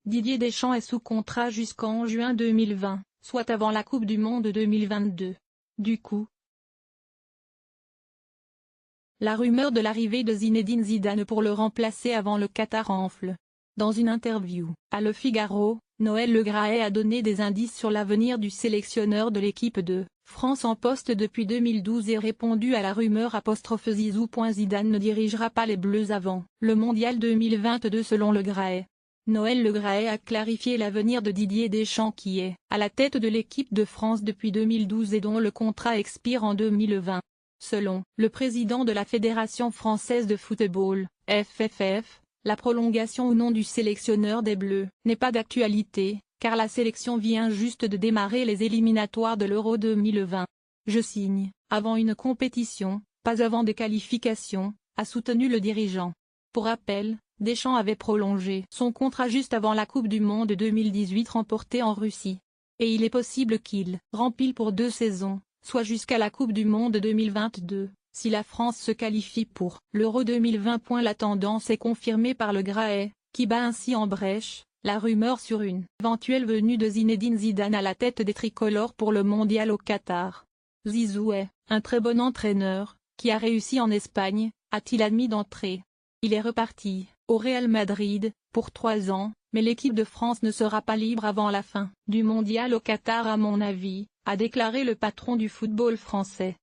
Didier Deschamps est sous contrat jusqu'en juin 2020, soit avant la Coupe du Monde 2022. Du coup, la rumeur de l'arrivée de Zinedine Zidane pour le remplacer avant le Qatar enfle. Dans une interview à Le Figaro, Noël Le Graët a donné des indices sur l'avenir du sélectionneur de l'équipe de France en poste depuis 2012 et répondu à la rumeur ' Zizou. Zidane ne dirigera pas les Bleus avant le Mondial 2022 selon Le Graët. Noël Le Graët a clarifié l'avenir de Didier Deschamps qui est à la tête de l'équipe de France depuis 2012 et dont le contrat expire en 2020. Selon le président de la Fédération française de football, FFF, la prolongation ou non du sélectionneur des Bleus n'est pas d'actualité, car la sélection vient juste de démarrer les éliminatoires de l'Euro 2020. Je signe avant une compétition, pas avant des qualifications, a soutenu le dirigeant. Pour rappel, Deschamps avait prolongé son contrat juste avant la Coupe du Monde 2018 remportée en Russie. Et il est possible qu'il rempile pour 2 saisons, soit jusqu'à la Coupe du Monde 2022, si la France se qualifie pour l'Euro 2020. La tendance est confirmée par Le Graët, qui bat ainsi en brèche la rumeur sur une éventuelle venue de Zinedine Zidane à la tête des tricolores pour le mondial au Qatar. Zizou est un très bon entraîneur, qui a réussi en Espagne, a-t-il admis d'entrée. Il est reparti au Real Madrid pour 3 ans, mais l'équipe de France ne sera pas libre avant la fin du mondial au Qatar à mon avis, a déclaré le patron du football français.